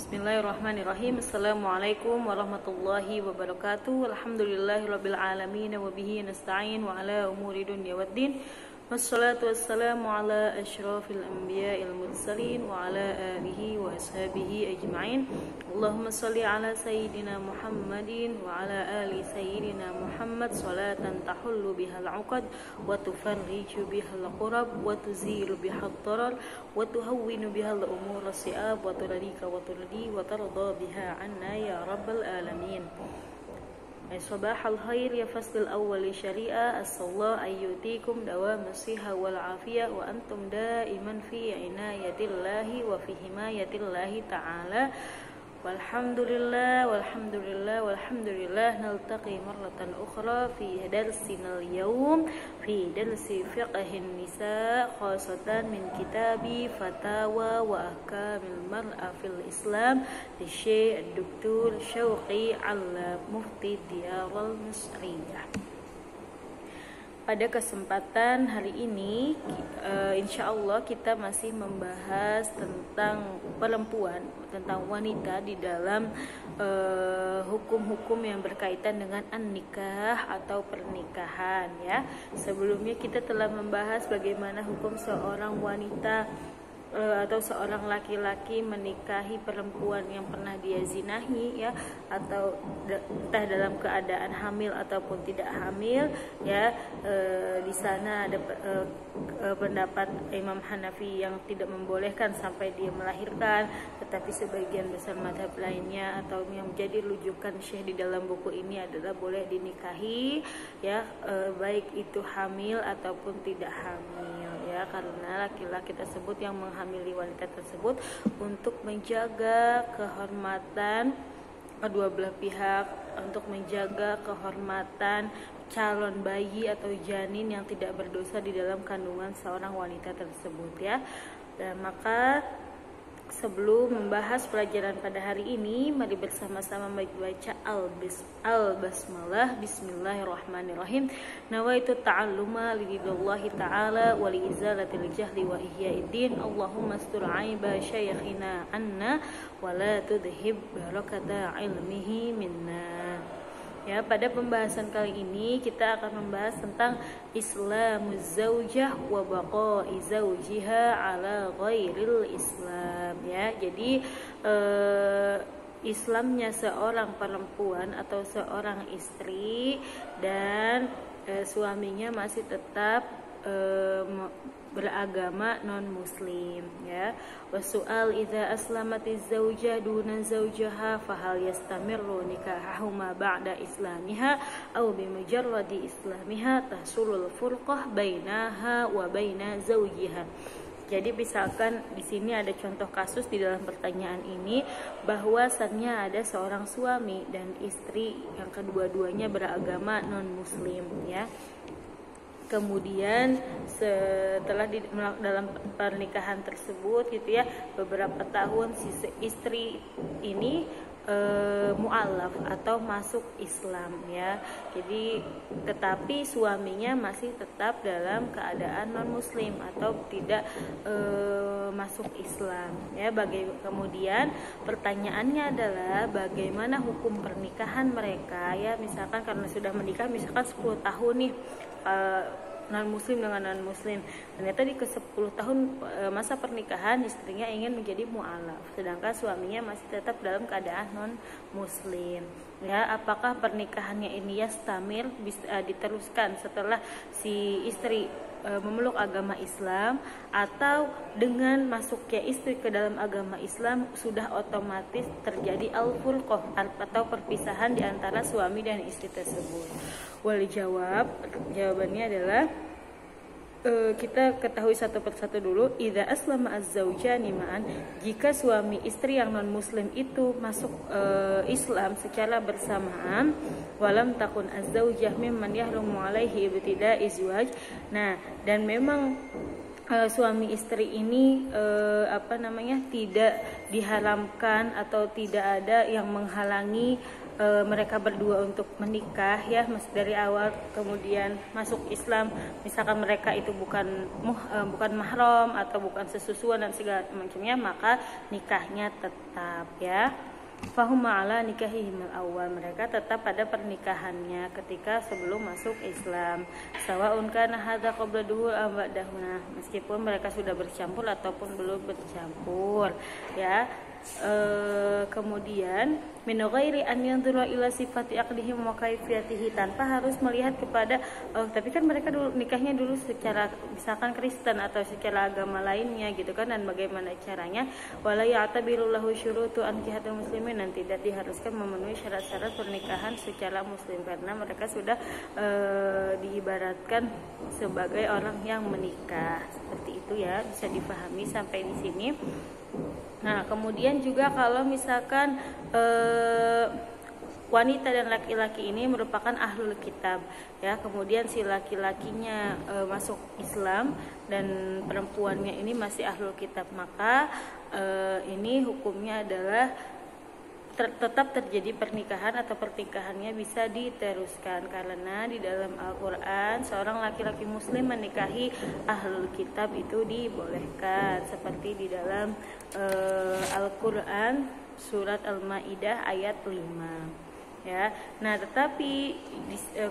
Bismillahirrahmanirrahim. Assalamualaikum warahmatullahi wabarakatuh. Alhamdulillahirabbil alamin wa bihi nasta'in wa ala umuri dunya waddin. Wassalatu wassalamu ala asyrafil anbiya'il mursalin wa ala alihi wa ashabihi ajma'in. Allahumma shalli ala sayyidina Muhammadin wa ala ali sayyidina Muhammad salatan tahullu bihal 'uqad wa tufarriju bihal qurab wa tuzilu bihal darar wa tuhawwinu bihal umur as-si'ab wa turadika wa turdi wa tarda biha 'anna ya rabbal alamin. Sabahal khair ya faslul awwal syariah. As-sallallahu ayyutikum dawam as-siha wal afiyah wa antum daiman fi inayatillahi wa fi himayatillahi ta'ala. Walhamdulillah walhamdulillah walhamdulillah. Naltaqi marratan ukhra fi darsinal yawm fi darsi fiqhin nisa khasatan min kitabi fatawa wa ahkamil mar'a fil islam li Syekh Dr. Syauqi Alla Mufti Diyarul Misriyah. Pada kesempatan hari ini insya Allah kita masih membahas tentang perempuan, tentang wanita di dalam hukum-hukum yang berkaitan dengan an-nikah atau pernikahan ya. Sebelumnya kita telah membahas bagaimana hukum seorang wanita atau seorang laki-laki menikahi perempuan yang pernah dia zinahi ya, atau entah dalam keadaan hamil ataupun tidak hamil ya. Di sana ada pendapat Imam Hanafi yang tidak membolehkan sampai dia melahirkan, tetapi sebagian besar mazhab lainnya atau yang menjadi rujukan Syekh di dalam buku ini adalah boleh dinikahi ya, baik itu hamil ataupun tidak hamil ya, karena laki-laki tersebut yang menghamili wanita tersebut untuk menjaga kehormatan kedua belah pihak, untuk menjaga kehormatan calon bayi atau janin yang tidak berdosa di dalam kandungan seorang wanita tersebut ya. Dan maka sebelum membahas pelajaran pada hari ini, mari bersama-sama membaca al-basmalah. Bismillahirrahmanirrahim. Nawaitu ta'alluma lillahi ta'ala wa li izalatil jahli wa ihya'id-din. Allahumma astur 'aiba syayikhina anna wa la tudhib barakata ilmihi minna. Ya, pada pembahasan kali ini kita akan membahas tentang Islamuz zaujah wa baqa'i zaujiha ala ghairil Islam ya. Jadi Islamnya seorang perempuan atau seorang istri dan suaminya masih tetap beragama non muslim ya. Wasu'al idza aslamatiz zaujah duna zaujaha fahal yastamirru nikahahuma ba'da islamiha aw bimujarradi islamiha tahsulul furqah bainaha wa baina zaujiha. Jadi misalkan di sini ada contoh kasus di dalam pertanyaan ini, bahwasannya ada seorang suami dan istri yang kedua-duanya beragama non muslim ya. Kemudian setelah dalam pernikahan tersebut gitu ya, beberapa tahun si istri ini mu'alaf atau masuk Islam ya. Jadi tetapi suaminya masih tetap dalam keadaan non muslim atau tidak masuk Islam ya. Kemudian pertanyaannya adalah bagaimana hukum pernikahan mereka ya. Misalkan karena sudah menikah misalkan 10 tahun nih, non muslim dengan non muslim, ternyata di ke 10 tahun masa pernikahan istrinya ingin menjadi mu'alaf sedangkan suaminya masih tetap dalam keadaan non muslim ya. Apakah pernikahannya ini yastamir, bisa diteruskan setelah si istri memeluk agama Islam, atau dengan masuknya istri ke dalam agama Islam sudah otomatis terjadi al-furqah atau perpisahan di antara suami dan istri tersebut? Jawabannya adalah kita ketahui satu persatu dulu. Idza aslama az-zaujani ma'an, jika suami istri yang non muslim itu masuk Islam secara bersamaan, walam takun az-zaujah mimman yahrumu alaihi ibtida'i izwaj. Nah, dan memang suami istri ini tidak diharamkan atau tidak ada yang menghalangi mereka berdua untuk menikah ya, dari awal kemudian masuk Islam, misalkan mereka itu bukan mahram atau bukan sesusuan dan segala macamnya, maka nikahnya tetap ya. Fahum ala nikahihim al-awwal, mereka tetap pada pernikahannya ketika sebelum masuk Islam. Sawaun kana hadza qabla duhul am ba'dahuna, meskipun mereka sudah bercampur ataupun belum bercampur ya. Kemudian min ghairi an yanzura ila sifati aqdihim wa kaifiyatihi, tanpa harus melihat kepada tapi kan mereka dulu nikahnya dulu secara misalkan Kristen atau secara agama lainnya gitu kan, dan bagaimana caranya. Wala ya'tabiru lahu syurutu ankihatul muslimin, dan tidak diharuskan memenuhi syarat-syarat pernikahan secara muslim karena mereka sudah diibaratkan sebagai orang yang menikah. Seperti itu ya, bisa dipahami sampai di sini. Nah, kemudian juga kalau misalkan wanita dan laki-laki ini merupakan ahlul kitab ya, kemudian si laki-lakinya masuk Islam dan perempuannya ini masih ahlul kitab, maka ini hukumnya adalah tetap terjadi pernikahan atau pernikahannya bisa diteruskan, karena di dalam Al-Quran seorang laki-laki muslim menikahi ahlul kitab itu dibolehkan, seperti di dalam Al-Quran surat Al-Maidah ayat 5 ya. Nah, tetapi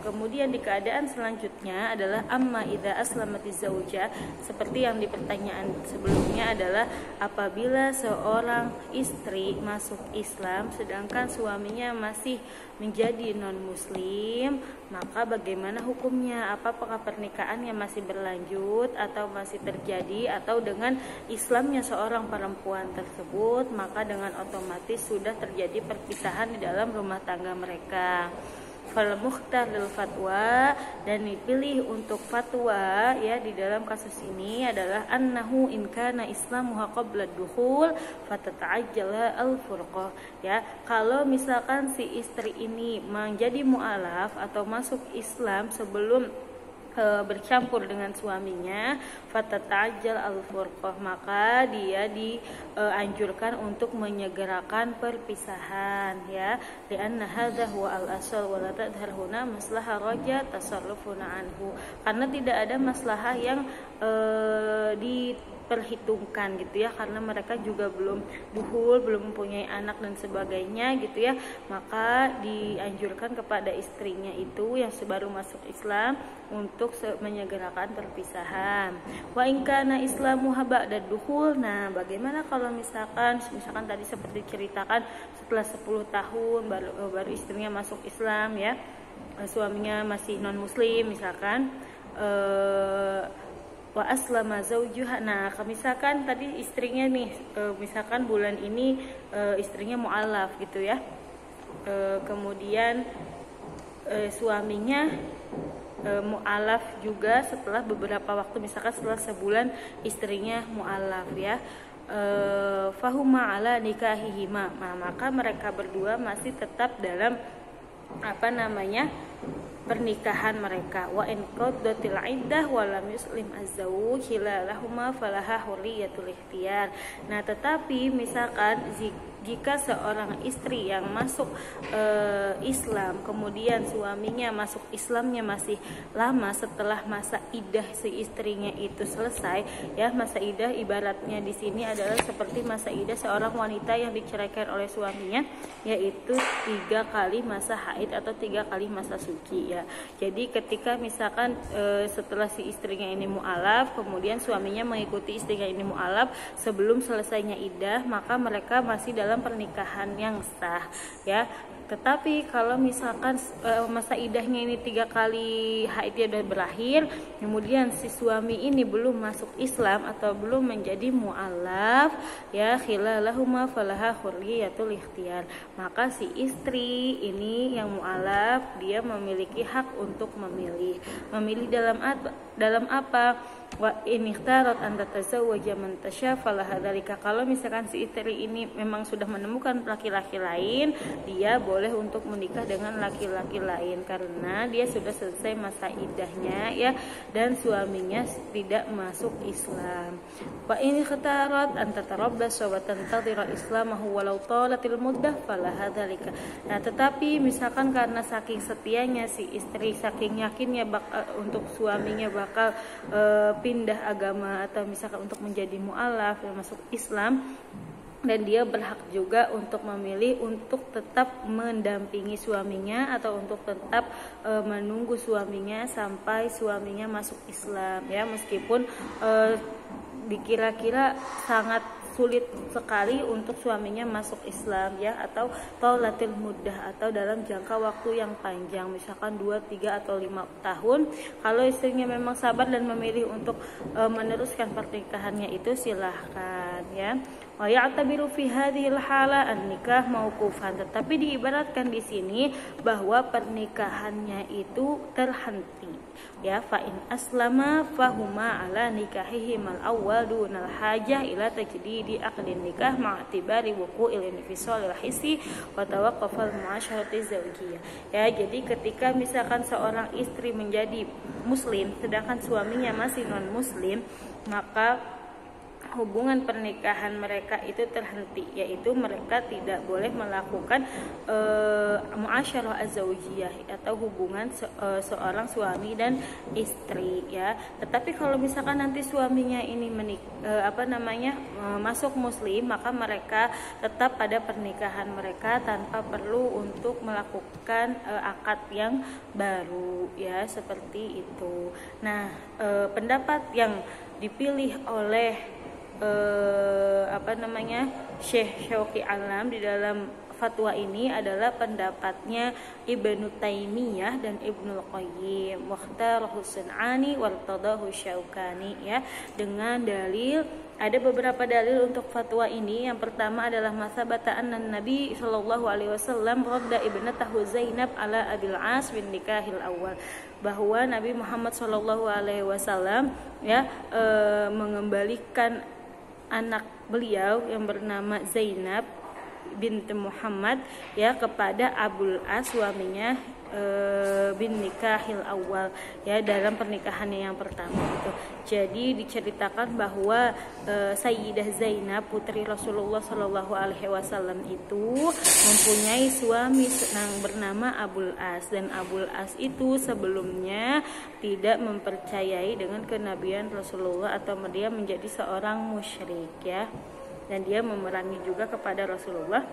kemudian di keadaan selanjutnya adalah amma idza aslamatiz zauja, seperti yang di pertanyaan sebelumnya adalah apabila seorang istri masuk Islam sedangkan suaminya masih menjadi non muslim, maka bagaimana hukumnya? Apakah pernikahannya masih berlanjut atau masih terjadi, atau dengan Islamnya seorang perempuan tersebut maka dengan otomatis sudah terjadi perpisahan di dalam rumah tangga mereka. Fal mukhtar lil fatwa, dan dipilih untuk fatwa ya di dalam kasus ini adalah annahu in kana islamuha qabla dukhul fatata'ajjala al furqah ya. Kalau misalkan si istri ini menjadi mu'alaf atau masuk Islam sebelum bercampur dengan suaminya, fatata'ajjal al-furqah, maka dia dianjurkan untuk menyegerakan perpisahan ya, lianna hadza huwa al-asal wa la tadhar huna maslahah raja tasarrufuna anhu, karena tidak ada maslahah yang diperhitungkan gitu ya, karena mereka juga belum duhul, belum mempunyai anak dan sebagainya gitu ya, maka dianjurkan kepada istrinya itu yang baru masuk Islam untuk menyegerakan perpisahan. Wa in kana islamu ba'da dukhul, nah bagaimana kalau misalkan tadi seperti ceritakan setelah 10 tahun baru istrinya masuk Islam ya, suaminya masih non muslim misalkan, wa aslama zaujuha. Nah, misalkan tadi istrinya nih misalkan bulan ini istrinya mu'alaf gitu ya, kemudian suaminya mu'alaf juga setelah beberapa waktu, misalkan setelah sebulan istrinya mu'alaf ya, fahuma ala nikahihima, maka mereka berdua masih tetap dalam pernikahan mereka. Wa in qaddatil iddah wa lam yuslim az-zawj hilalahuma falaha hurriyatul ikhtiyar. Nah, tetapi misalkan jika seorang istri yang masuk Islam kemudian suaminya masuk Islamnya masih lama setelah masa iddah si istrinya itu selesai ya, masa iddah ibaratnya di sini adalah seperti masa iddah seorang wanita yang diceraikan oleh suaminya, yaitu 3 kali masa haid atau 3 kali masa suci ya. Jadi ketika misalkan setelah si istrinya ini mu'alaf kemudian suaminya mengikuti istrinya ini mu'alaf sebelum selesainya iddah, maka mereka masih dalam pernikahan yang sah ya. Tetapi kalau misalkan masa iddahnya ini 3 kali haidnya sudah berakhir, kemudian si suami ini belum masuk Islam atau belum menjadi mu'alaf ya, khilalahuma falaha hurriyatul ikhtiyar, maka si istri ini yang mu'alaf dia memiliki hak untuk memilih dalam apa? Wa in ikhtarat an tatazawwaja man tasha falaha dzalika, kalau misalkan si istri ini memang sudah menemukan laki-laki lain, dia boleh boleh untuk menikah dengan laki-laki lain karena dia sudah selesai masa iddahnya ya, dan suaminya tidak masuk Islam. Wa in khatarat an tatarabbas wa tantadhira islamahu walau talatil muddah fala hadzalika. Nah, tetapi misalkan karena saking setianya si istri, saking yakinnya untuk suaminya bakal pindah agama atau misalkan untuk menjadi mu'alaf masuk Islam, dan dia berhak juga untuk memilih untuk tetap mendampingi suaminya atau untuk tetap menunggu suaminya sampai suaminya masuk Islam ya, meskipun dikira-kira sangat sulit sekali untuk suaminya masuk Islam ya, atau taulatil muddah atau dalam jangka waktu yang panjang misalkan 2, 3 atau 5 tahun. Kalau istrinya memang sabar dan memilih untuk meneruskan pernikahannya itu silahkan ya. Wa ya'tabiru fi hadhil hala an-nikah mauqufan, tetapi diibaratkan di sini bahwa pernikahannya itu terhenti ya. Fa in aslama fahuma ala nikahihim al-awwal dunal hajah ila tajdidi aqdin nikah ma'tibari wuqu'il infisal al-hissi wa tawaqqufal mu'asyarati zawjiyah ya. Jadi ketika misalkan seorang istri menjadi muslim sedangkan suaminya masih non muslim, maka hubungan pernikahan mereka itu terhenti, yaitu mereka tidak boleh melakukan muasyarah az-zawjiyah atau hubungan seorang suami dan istri ya. Tetapi kalau misalkan nanti suaminya ini masuk muslim, maka mereka tetap pada pernikahan mereka tanpa perlu untuk melakukan akad yang baru ya, seperti itu. Nah, pendapat yang dipilih oleh Syekh Syauqi Alam di dalam fatwa ini adalah pendapatnya Ibnu Taimiyah dan Ibnu Qayyim, Mukhtar Husaini wartadahu Syaukani ya, dengan dalil. Ada beberapa dalil untuk fatwa ini. Yang pertama adalah masabata anna Nabi sallallahu alaihi wasallam radda ibnatahu Zainab ala Abil As bin nikahil awal, bahwa Nabi Muhammad sallallahu alaihi wasallam ya mengembalikan anak beliau yang bernama Zainab binti Muhammad ya kepada Abul As, suaminya bin nikahil awal ya, dalam pernikahannya yang pertama itu. Jadi diceritakan bahwa Sayyidah Zainab putri Rasulullah Shallallahu Alaihi Wasallam itu mempunyai suami yang bernama Abul As, dan Abul As itu sebelumnya tidak mempercayai dengan kenabian Rasulullah atau dia menjadi seorang musyrik ya, dan dia memerangi juga kepada Rasulullah.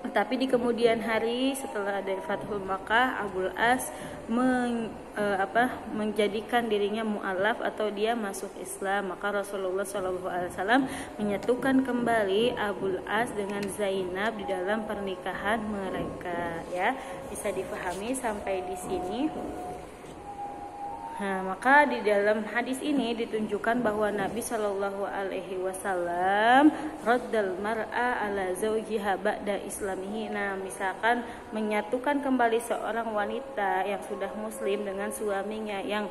Tapi di kemudian hari setelah dari Fathul Makkah, Abul As menjadikan dirinya mu'alaf atau dia masuk Islam. Maka Rasulullah SAW menyatukan kembali Abul As dengan Zainab di dalam pernikahan mereka ya. Bisa dipahami sampai di sini. Nah, maka di dalam hadis ini ditunjukkan bahwa Nabi Shallallahu Alaihi Wasallam raddal mar'a ala zawjiha ba'da islamihi. Nah, misalkan menyatukan kembali seorang wanita yang sudah muslim dengan suaminya yang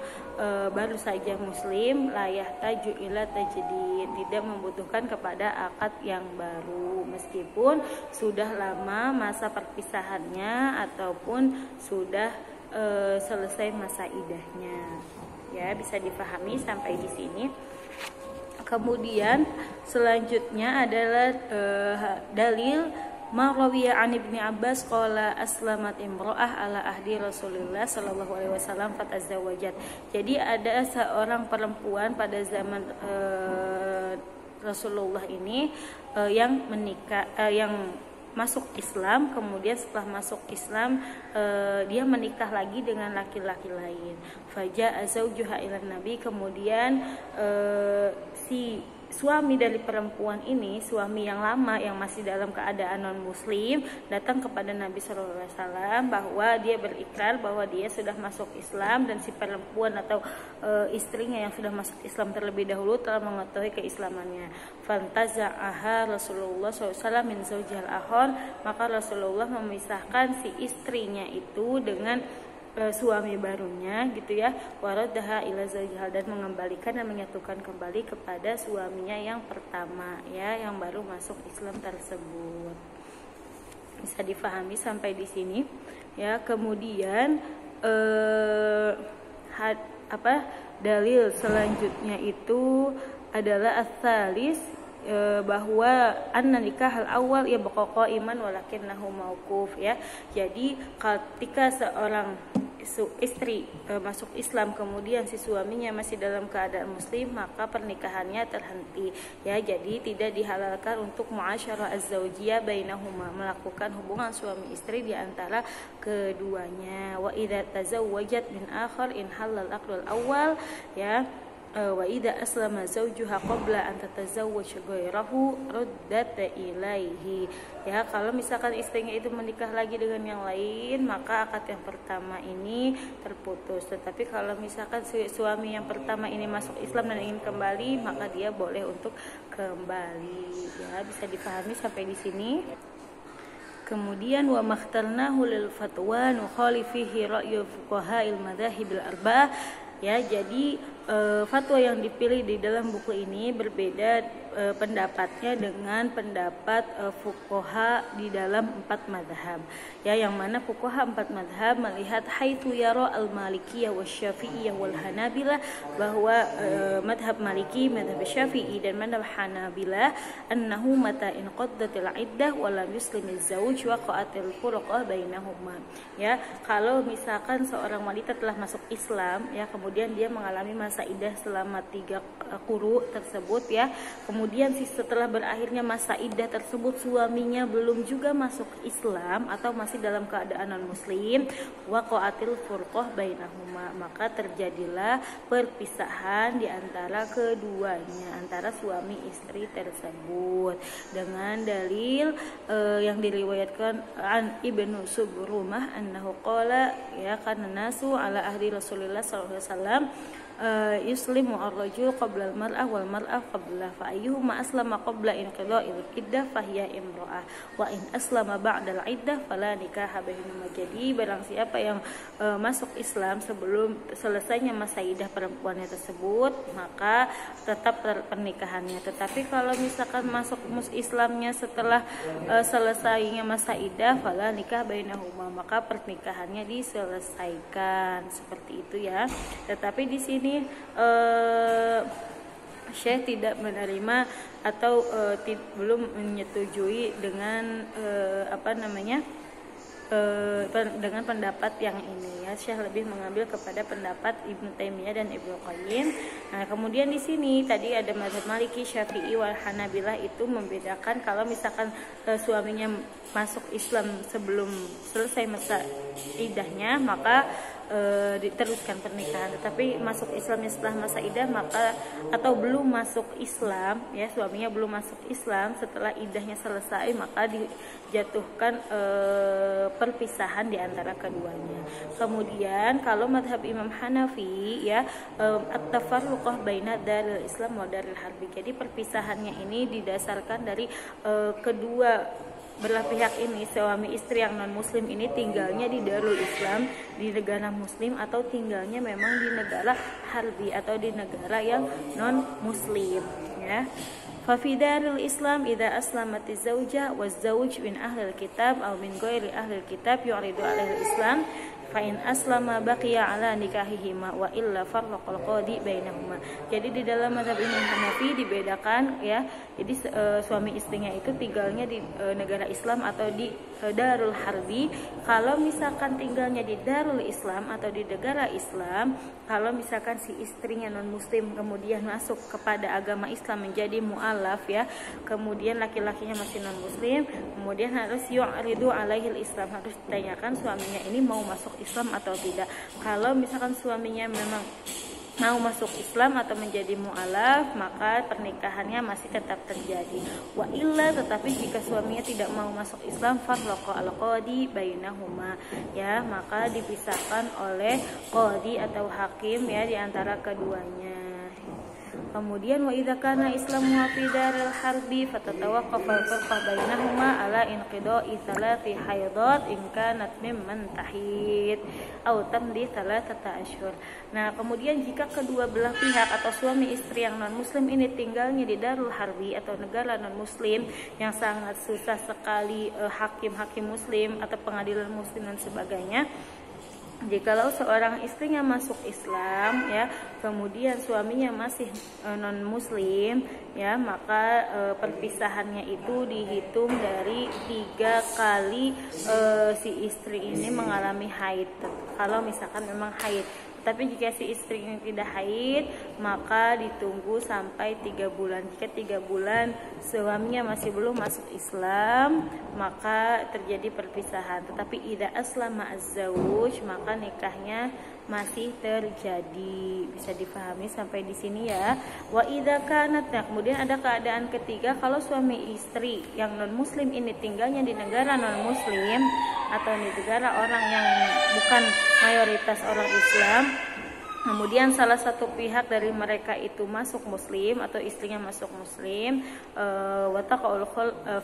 baru saja muslim, la yahtaju ila tajdid, tidak membutuhkan kepada akad yang baru meskipun sudah lama masa perpisahannya ataupun sudah selesai masa iddahnya ya. Bisa dipahami sampai di sini. Kemudian selanjutnya adalah dalil Marawiya an Ibni Abbas qala aslamat imra'ah ala ahdi Rasulullah sallallahu alaihi wasallam fatazawajat. Jadi ada seorang perempuan pada zaman Rasulullah ini yang menikah yang masuk Islam, kemudian setelah masuk Islam dia menikah lagi dengan laki-laki lain. Faja'a zawjuha ilan Nabi, kemudian si suami dari perempuan ini, suami yang lama yang masih dalam keadaan non muslim, datang kepada Nabi SAW bahwa dia berikrar bahwa dia sudah masuk Islam, dan si perempuan atau istrinya yang sudah masuk Islam terlebih dahulu telah mengetahui keislamannya. Fantaza'aha Rasulullah SAW min zawjihal akhar, maka Rasulullah memisahkan si istrinya itu dengan suami barunya gitu ya, waraddaha ila zawjiha, dan mengembalikan dan menyatukan kembali kepada suaminya yang pertama ya, yang baru masuk Islam tersebut. Bisa difahami sampai di sini ya. Kemudian dalil selanjutnya itu adalah as-salis, bahwa anna nikah al-awwal ya baqa iman walakinnahu mauquf ya. Jadi ketika seorang istri masuk Islam kemudian si suaminya masih dalam keadaan muslim, maka pernikahannya terhenti ya. Jadi tidak dihalalkan untuk muasyarah az-zaujiyah bainahuma, melakukan hubungan suami istri di antara keduanya. Wa idza tazawwajat min akhar in halal aqdul awal ya. Wa idza aslama zawjuha qabla an tatazawwaj ghairahu ruddat ilaihi ya. Kalau misalkan istrinya itu menikah lagi dengan yang lain, maka akad yang pertama ini terputus. Tetapi kalau misalkan suami yang pertama ini masuk Islam dan ingin kembali, maka dia boleh untuk kembali ya. Bisa dipahami sampai di sini. Kemudian wa makhtarnahu lil fatwa nukhalifihi ra'yu fuqaha'il madzahibil arba'ah ya. Jadi fatwa yang dipilih di dalam buku ini berbeda pendapatnya dengan pendapat fuqaha di dalam 4 mazhab ya. Yang mana fuqaha 4 mazhab melihat haitsu yara al-malikiyah wasyafi'iyah wal hanabilah, bahwa mazhab maliki, mazhab syafi'i dan mazhab hanabilah annahu mata in qaddatil iddah wa lam yuslimiz zawj waqa'atil furqah bainahuma ya. Kalau misalkan seorang wanita telah masuk Islam ya, kemudian dia mengalami masa iddah selama 3 quru tersebut ya. Kemudian setelah berakhirnya masa iddah tersebut suaminya belum juga masuk Islam atau masih dalam keadaan non muslim, waqa'atil furqah bainahuma, maka terjadilah perpisahan di antara keduanya, antara suami istri tersebut, dengan dalil yang diriwayatkan an Ibnu Subrumah annahu qala ya, kana nasu ala ahli Rasulillah sallallahu alaihi wasallam yuslimu ar-rajul qabla al-mar'ah wal mar'ah qabla, fa ayyuhuma aslama qabla inqida'il iddah fahiya imra'ah wa in aslama ba'da al-iddah fala nikaha bainahuma. Jadi barang siapa yang masuk Islam sebelum selesainya masa iddah perempuannya tersebut, maka tetap pernikahannya. Tetapi kalau misalkan masuk Islamnya setelah selesainya masa iddah, fala nikah bainahuma, maka pernikahannya diselesaikan. Seperti itu ya. Tetapi di sini Syekh tidak menerima atau belum menyetujui dengan dengan pendapat yang ini ya. Syekh lebih mengambil kepada pendapat Ibnu Taimiyah dan Ibnu Qayyim. Nah, kemudian di sini tadi ada mazhab Maliki, Syafi'i, wal Hanabilah itu membedakan kalau misalkan suaminya masuk Islam sebelum selesai masa iddahnya, maka diteruskan pernikahan. Tetapi masuk Islamnya setelah masa iddah, maka atau belum masuk Islam ya, suaminya belum masuk Islam setelah iddahnya selesai, maka dijatuhkan perpisahan di antara keduanya. Kemudian kalau madhab Imam Hanafi ya, at-tafarruqah baina daril Islam wa daril harbi. Jadi perpisahannya ini didasarkan dari kedua belah pihak ini, suami istri yang non muslim ini tinggalnya di Darul Islam, di negara muslim, atau tinggalnya memang di negara harbi atau di negara yang non muslim ya. Fa fi daril Islam idza aslamatiz zawja waz zawj min ahlil kitab aw min ghairi ahlil kitab yuridu alaihi Islam fa in aslama baqiya ala nikahihima wa illa farraqal qadi bainahuma. Jadi di dalam mazhab Imam Hanafi dibedakan ya. Jadi suami istrinya itu tinggalnya di negara Islam atau di Darul Harbi. Kalau misalkan tinggalnya di Darul Islam atau di negara Islam, kalau misalkan si istrinya non muslim kemudian masuk kepada agama Islam menjadi mu'alaf ya, kemudian laki-lakinya masih non muslim, kemudian harus yu'ridu alaihil Islam, harus ditanyakan suaminya ini mau masuk Islam atau tidak. Kalau misalkan suaminya memang mau masuk Islam atau menjadi mu'alaf, maka pernikahannya masih tetap terjadi. Wa illa, tetapi jika suaminya tidak mau masuk Islam, farraqa al-qadi bainahuma ya, maka dipisahkan oleh qadi atau hakim ya di antara keduanya. Kemudian wa idza kana islamuha fi daril harbi fatatawaqqaf al-firqah bainahuma ala inqida'i thalathi haidat in kanat mimman tahid aw tamdi thalathata ashhur. Nah, kemudian jika kedua belah pihak atau suami istri yang non muslim ini tinggalnya di darul harbi atau negara non muslim yang sangat susah sekali hakim-hakim muslim atau pengadilan muslim dan sebagainya, jikalau seorang istrinya masuk Islam ya, kemudian suaminya masih non muslim ya, maka perpisahannya itu dihitung dari 3 kali si istri ini mengalami haid, kalau misalkan memang haid. Tapi jika si istri ini tidak haid, maka ditunggu sampai 3 bulan. Jika 3 bulan suaminya masih belum masuk Islam, maka terjadi perpisahan. Tetapi idza aslama az-zawj, maka nikahnya masih terjadi. Bisa dipahami sampai di sini ya. Wa idza kanat, nah kemudian ada keadaan ketiga, kalau suami istri yang non muslim ini tinggalnya di negara non muslim atau di negara orang yang bukan mayoritas orang Islam, kemudian salah satu pihak dari mereka itu masuk muslim atau istrinya masuk muslim, wataqaul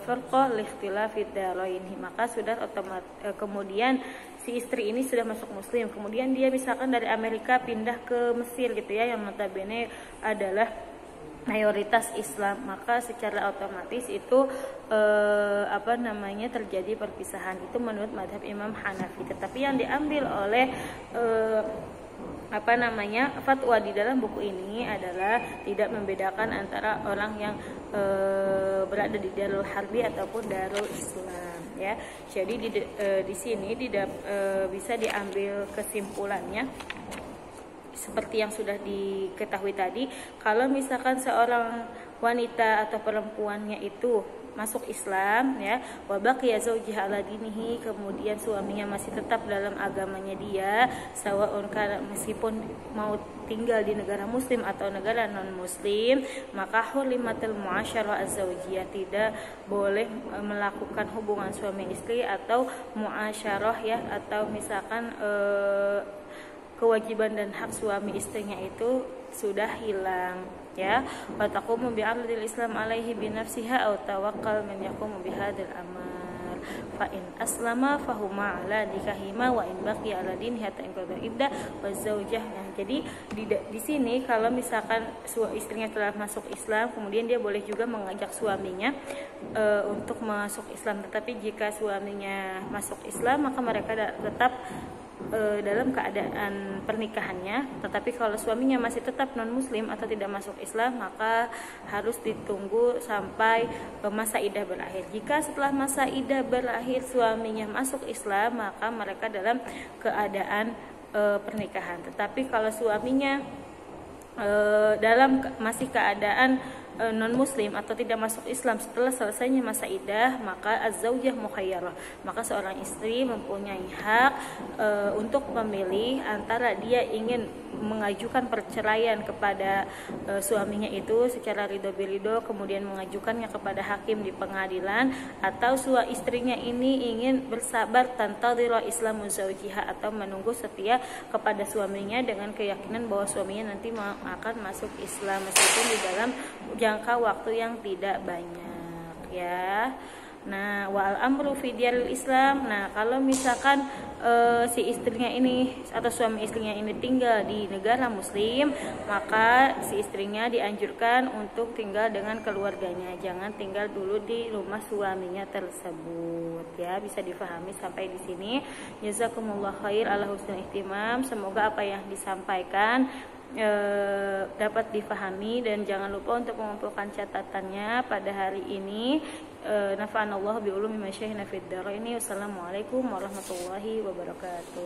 firqa liikhtilafid daraini, maka sudah otomatis kemudian si istri ini sudah masuk muslim, kemudian dia misalkan dari Amerika pindah ke Mesir gitu ya, yang notabene adalah mayoritas Islam, maka secara otomatis itu terjadi perpisahan. Itu menurut mazhab Imam Hanafi. Tetapi yang diambil oleh fatwa di dalam buku ini adalah tidak membedakan antara orang yang berada di Darul Harbi ataupun Darul Islam ya. Jadi di sini bisa diambil kesimpulannya seperti yang sudah diketahui tadi, kalau misalkan seorang wanita atau perempuannya itu masuk Islam ya, wa baqiya zawjiha ala dinihi, kemudian suaminya masih tetap dalam agamanya dia, sawaun kana, meskipun mau tinggal di negara muslim atau negara non muslim, maka hurrimatul muasyarah az-zawjiyah, tidak boleh melakukan hubungan suami istri atau muasyarah ya, atau misalkan kewajiban dan hak suami istrinya itu sudah hilang ya. Wa taqumu bi ardil Islam alaihi bi nafsiha aw tawakkal man yaqumu bi hadzal amal fa in aslama fahuma ala nikahima wa in baqiya ala dinihi hatta inqadha iddah wa zaujah. Nah, jadi di sini kalau misalkan istrinya telah masuk Islam, kemudian dia boleh juga mengajak suaminya untuk masuk Islam. Tetapi jika suaminya masuk Islam, maka mereka tetap dalam keadaan pernikahannya. Tetapi kalau suaminya masih tetap non muslim atau tidak masuk Islam, maka harus ditunggu sampai masa iddah berakhir. Jika setelah masa iddah berakhir suaminya masuk Islam, maka mereka dalam keadaan pernikahan. Tetapi kalau suaminya dalam masih keadaan non muslim atau tidak masuk Islam setelah selesainya masa iddah, maka az-zaujah mukhayyarah, maka seorang istri mempunyai hak untuk memilih antara dia ingin mengajukan perceraian kepada suaminya itu secara ridho-biridho, kemudian mengajukannya kepada hakim di pengadilan, atau istrinya ini ingin bersabar tantadhira islamu zaujiha, atau menunggu setia kepada suaminya dengan keyakinan bahwa suaminya nanti akan masuk Islam meskipun di dalam jangka waktu yang tidak banyak ya. Nah, wal amru fi dinil Islam. Nah, kalau misalkan si istrinya ini atau suami istrinya ini tinggal di negara muslim, maka si istrinya dianjurkan untuk tinggal dengan keluarganya, jangan tinggal dulu di rumah suaminya tersebut ya. Bisa difahami sampai di sini. Jazakumullah khair ala husnul ihtimam. Semoga apa yang disampaikan dapat difahami, dan jangan lupa untuk mengumpulkan catatannya pada hari ini. Nafa'anallahu bi ulumi ma syahina fid dharaini. Wassalamualaikum warahmatullahi wabarakatuh.